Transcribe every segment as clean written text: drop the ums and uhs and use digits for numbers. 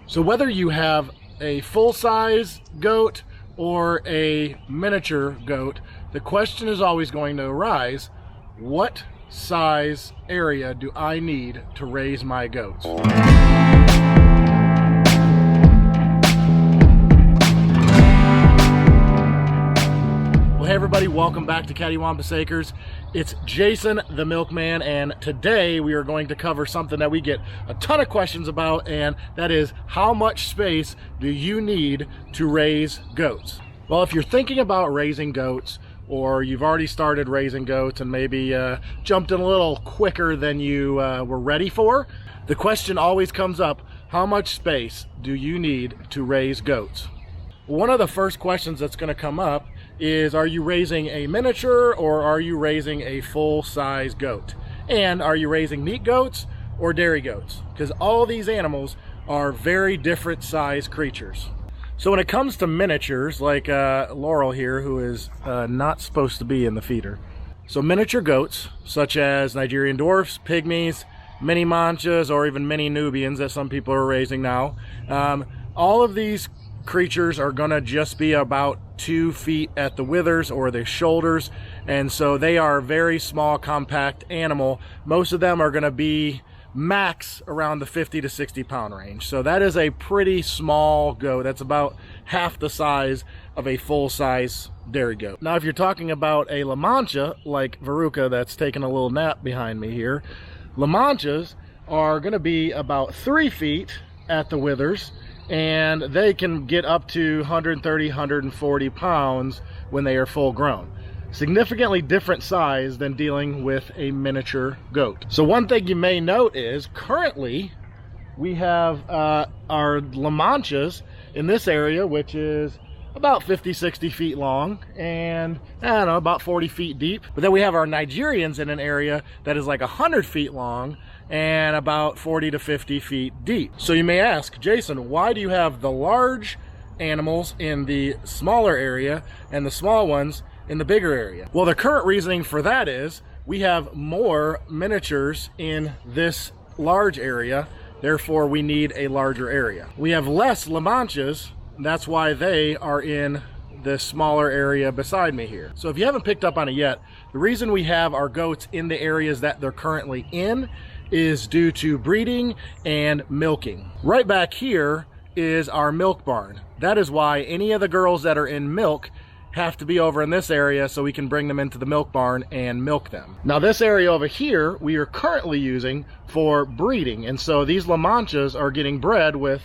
So whether you have a full-size goat or a miniature goat, the question is always going to arise, what size area do I need to raise my goats? Hey everybody, welcome back to Cattywampus Acres. It's Jason the Milkman, and today we are going to cover something that we get a ton of questions about, and that is, how much space do you need to raise goats? Well, if you're thinking about raising goats, or you've already started raising goats and maybe jumped in a little quicker than you were ready for, the question always comes up, how much space do you need to raise goats? One of the first questions that's going to come up is, are you raising a miniature or are you raising a full-size goat? And are you raising meat goats or dairy goats? Because all these animals are very different size creatures. So when it comes to miniatures, like Laurel here, who is not supposed to be in the feeder. So miniature goats, such as Nigerian dwarfs, pygmies, mini manchas, or even mini Nubians that some people are raising now, all of these creatures are gonna just be about 2 feet at the withers or the shoulders, and so they are a very small, compact animal. Most of them are gonna be max around the 50 to 60 pound range. So that is a pretty small goat. That's about half the size of a full-size dairy goat. Now if you're talking about a La Mancha, like Veruca that's taking a little nap behind me here, La Manchas are gonna be about 3 feet at the withers, and they can get up to 130, 140 pounds when they are full grown. Significantly different size than dealing with a miniature goat. So one thing you may note is, currently we have our La Manchas in this area, which is about 50, 60 feet long, and I don't know, about 40 feet deep. But then we have our Nigerians in an area that is like 100 feet long and about 40 to 50 feet deep. So you may ask, Jason, why do you have the large animals in the smaller area and the small ones in the bigger area? Well, the current reasoning for that is we have more miniatures in this large area, therefore we need a larger area. We have less La Manchas, that's why they are in the smaller area beside me here. So if you haven't picked up on it yet, the reason we have our goats in the areas that they're currently in is due to breeding and milking. Right back here is our milk barn. That is why any of the girls that are in milk have to be over in this area so we can bring them into the milk barn and milk them. Now this area over here we are currently using for breeding, and so these La Manchas are getting bred with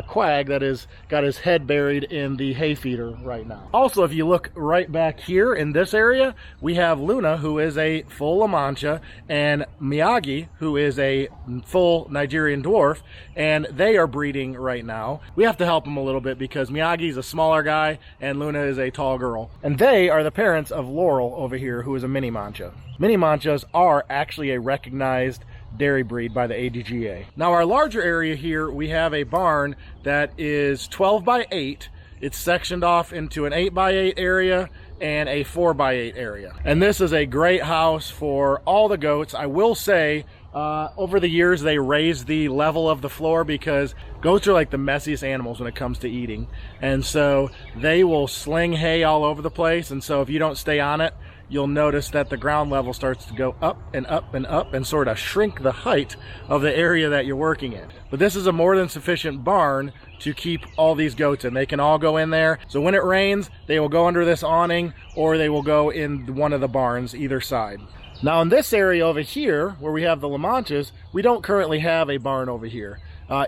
Quag that is got his head buried in the hay feeder right now. Also, if you look right back here in this area, we have Luna, who is a full La Mancha, and Miyagi, who is a full Nigerian dwarf, and they are breeding right now. We have to help them a little bit because Miyagi's a smaller guy and Luna is a tall girl. And they are the parents of Laurel over here, who is a mini mancha. Mini manchas are actually a recognized dairy breed by the ADGA. Now our larger area here, we have a barn that is 12 by 8. It's sectioned off into an 8 by 8 area and a 4 by 8 area. And this is a great house for all the goats. I will say, over the years they raised the level of the floor because goats are like the messiest animals when it comes to eating. And so they will sling hay all over the place, and so if you don't stay on it, you'll notice that the ground level starts to go up and up and up and sort of shrink the height of the area that you're working in. But this is a more than sufficient barn to keep all these goats in. They can all go in there. So when it rains, they will go under this awning or they will go in one of the barns either side. Now in this area over here, where we have the La Manchas, we don't currently have a barn over here.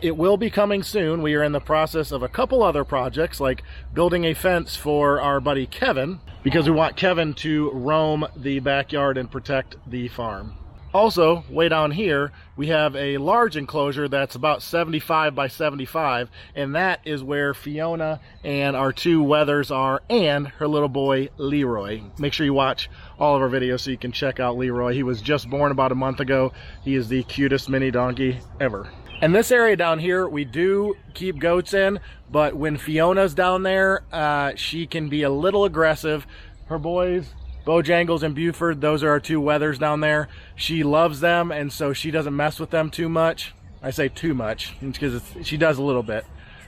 It will be coming soon. We are in the process of a couple other projects, like building a fence for our buddy Kevin, because we want Kevin to roam the backyard and protect the farm. Also, way down here, we have a large enclosure that's about 75 by 75, and that is where Fiona and our 2 wethers are, and her little boy, Leroy. Make sure you watch all of our videos so you can check out Leroy. He was just born about a month ago. He is the cutest mini donkey ever. And this area down here, we do keep goats in, but when Fiona's down there, she can be a little aggressive. Her boys, Bojangles and Buford, those are our 2 wethers down there. She loves them, and so she doesn't mess with them too much. I say too much because she does a little bit.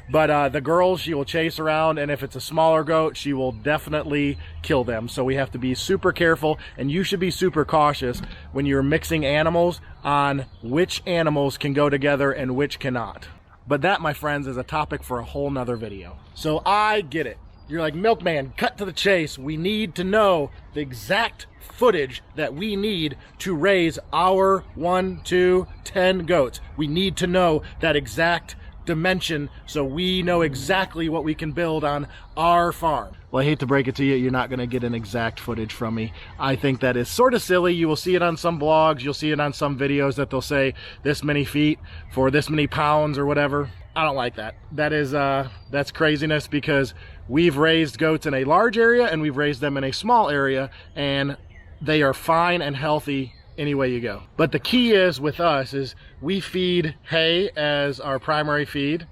But the girls, she will chase around, and if it's a smaller goat, she will definitely kill them. So we have to be super careful, and you should be super cautious when you're mixing animals on which animals can go together and which cannot. But that, my friends, is a topic for a whole nother video. So I get it. You're like, Milkman, cut to the chase. We need to know the exact footage that we need to raise our 1, 2, 10 goats. We need to know that exact dimension so we know exactly what we can build on our farm. Well, I hate to break it to you, you're not going to get an exact footage from me. I think that is sort of silly. You will see it on some blogs, you'll see it on some videos that they'll say this many feet for this many pounds or whatever. I don't like that. That is that's craziness, because we've raised goats in a large area and we've raised them in a small area, and they are fine and healthy any way you go. But the key is with us is we feed hay as our primary feed,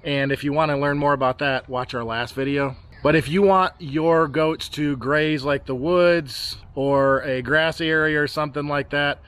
and if you want to learn more about that, watch our last video. But if you want your goats to graze like the woods or a grassy area or something like that,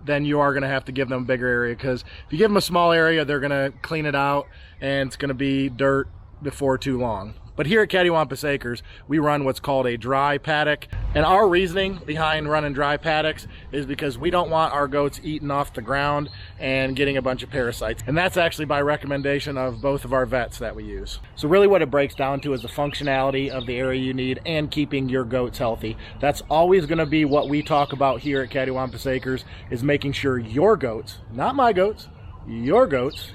then you are going to have to give them a bigger area, because if you give them a small area, they're going to clean it out and it's going to be dirt before too long. But here at Cattywampus Acres, we run what's called a dry paddock. And our reasoning behind running dry paddocks is because we don't want our goats eating off the ground and getting a bunch of parasites. And that's actually by recommendation of both of our vets that we use. So really what it breaks down to is the functionality of the area you need and keeping your goats healthy. That's always going to be what we talk about here at Cattywampus Acres, is making sure your goats, not my goats, your goats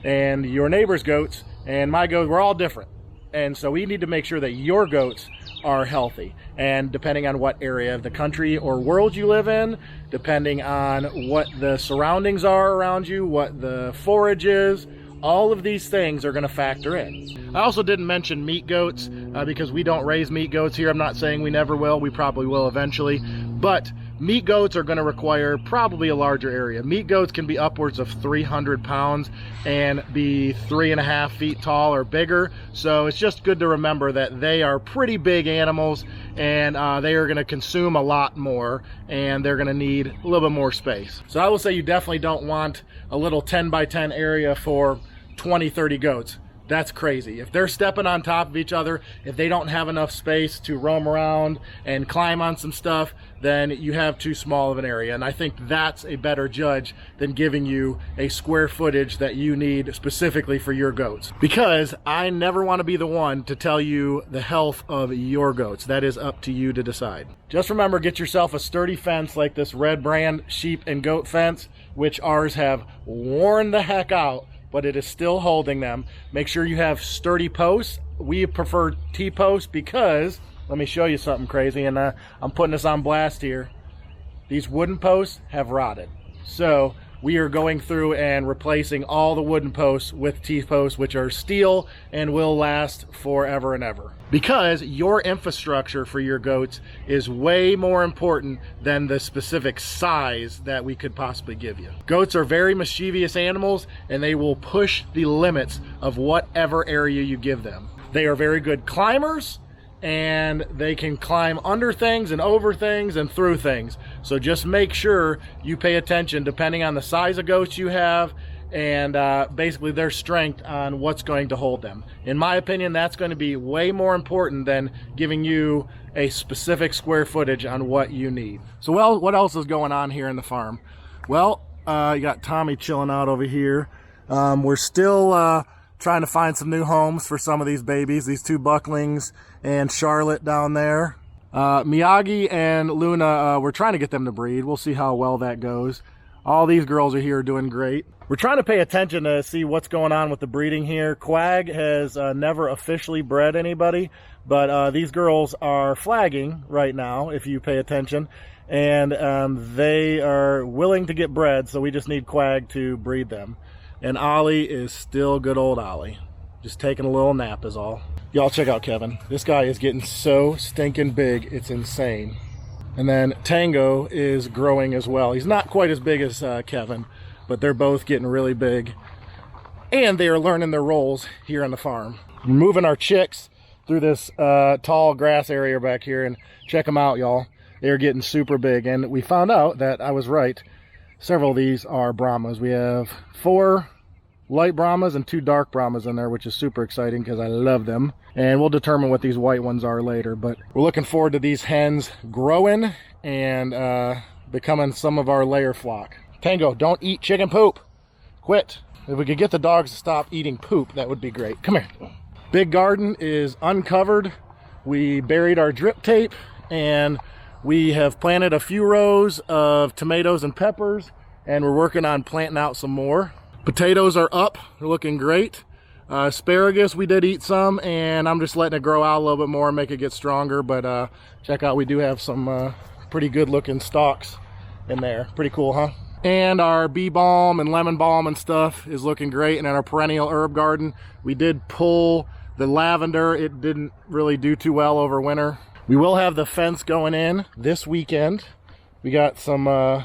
and your neighbor's goats and my goats, we're all different. And so we need to make sure that your goats are healthy. And depending on what area of the country or world you live in, depending on what the surroundings are around you, what the forage is, all of these things are going to factor in. I also didn't mention meat goats because we don't raise meat goats here. I'm not saying we never will. We probably will eventually. But meat goats are going to require probably a larger area. Meat goats can be upwards of 300 pounds and be 3.5 feet tall or bigger. So it's just good to remember that they are pretty big animals, and they are going to consume a lot more, and they're going to need a little bit more space. So I will say you definitely don't want a little 10 by 10 area for 20, 30 goats. That's crazy. If they're stepping on top of each other, if they don't have enough space to roam around and climb on some stuff, then you have too small of an area. And I think that's a better judge than giving you a square footage that you need specifically for your goats. Because I never want to be the one to tell you the health of your goats. That is up to you to decide. Just remember, get yourself a sturdy fence like this Red Brand sheep and goat fence, which ours have worn the heck out, but it is still holding them. Make sure you have sturdy posts. We prefer T-posts because, let me show you something crazy, and I'm putting this on blast here. These wooden posts have rotted. So we are going through and replacing all the wooden posts with T-posts, which are steel and will last forever and ever. Because your infrastructure for your goats is way more important than the specific size that we could possibly give you. Goats are very mischievous animals, and they will push the limits of whatever area you give them. They are very good climbers, and they can climb under things and over things and through things. So just make sure you pay attention depending on the size of goats you have and basically their strength on what's going to hold them. In my opinion, that's going to be way more important than giving you a specific square footage on what you need. So well, what else is going on here in the farm? Well, you got Tommy chilling out over here. We're still trying to find some new homes for some of these babies, these two bucklings and Charlotte down there. Miyagi and Luna, we're trying to get them to breed. We'll see how well that goes. All these girls are here doing great. We're trying to pay attention to see what's going on with the breeding here. Quag has never officially bred anybody, but these girls are flagging right now, if you pay attention, and they are willing to get bred, so we just need Quag to breed them. And Ollie is still good old Ollie. Just taking a little nap is all. Y'all check out Kevin. This guy is getting so stinking big, it's insane. And then Tango is growing as well. He's not quite as big as Kevin, but they're both getting really big. And they are learning their roles here on the farm. We're moving our chicks through this tall grass area back here, and check them out, y'all. They're getting super big. And we found out that I was right. Several of these are Brahmas. We have 4 light Brahmas and 2 dark Brahmas in there, which is super exciting because I love them. And we'll determine what these white ones are later, but we're looking forward to these hens growing and becoming some of our layer flock. Tango, don't eat chicken poop. Quit. If we could get the dogs to stop eating poop, that would be great. Come here. Big garden is uncovered. We buried our drip tape and we have planted a few rows of tomatoes and peppers, and we're working on planting out some more. Potatoes are up, they're looking great. Asparagus, we did eat some, and I'm just letting it grow out a little bit more and make it get stronger. But check out, we do have some pretty good looking stalks in there. Pretty cool, huh? And our bee balm and lemon balm and stuff is looking great. And in our perennial herb garden, we did pull the lavender. It didn't really do too well over winter. We will have the fence going in this weekend. We got some of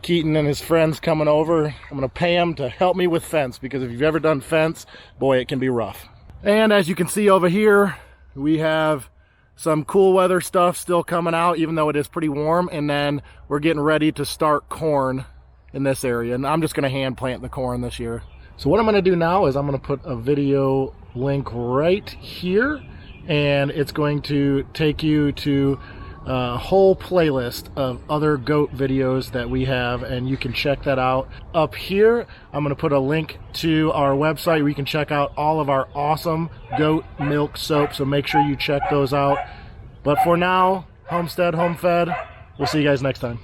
Keaton and his friends coming over. I'm gonna pay them to help me with fence, because if you've ever done fence, boy, it can be rough. And as you can see over here, we have some cool weather stuff still coming out, even though it is pretty warm. And then we're getting ready to start corn in this area. And I'm just gonna hand plant the corn this year. So what I'm gonna do now is I'm gonna put a video link right here, and it's going to take you to a whole playlist of other goat videos that we have, and you can check that out. Up here, I'm going to put a link to our website where you can check out all of our awesome goat milk soap, so make sure you check those out. But for now, Homestead, home fed. We'll see you guys next time.